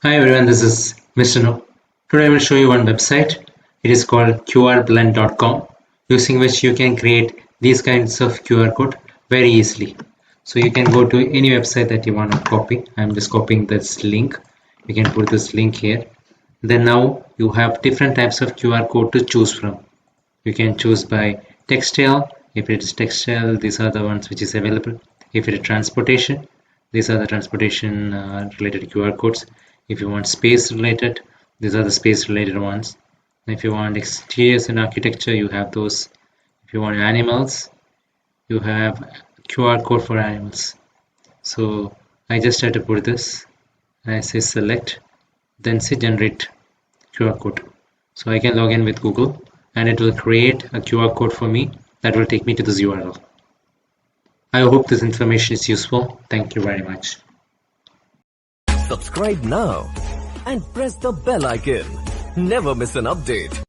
Hi everyone, this is Mr. No. Today I will show you one website. It is called qrblend.com, using which you can create these kinds of QR code very easily. So you can go to any website that you want to copy. I'm just copying this link. You can put this link here. Then now you have different types of QR code to choose from. You can choose by textile. If it is textile, these are the ones which is available. If it is transportation, these are the transportation related QR codes. If you want space related, these are the space related ones. If you want exteriors and architecture, you have those. If you want animals, you have QR code for animals. So I just had to put this. I say select, then say generate QR code. So I can log in with Google and it will create a QR code for me that will take me to this URL. I hope this information is useful. Thank you very much. Subscribe now and press the bell icon. Never miss an update.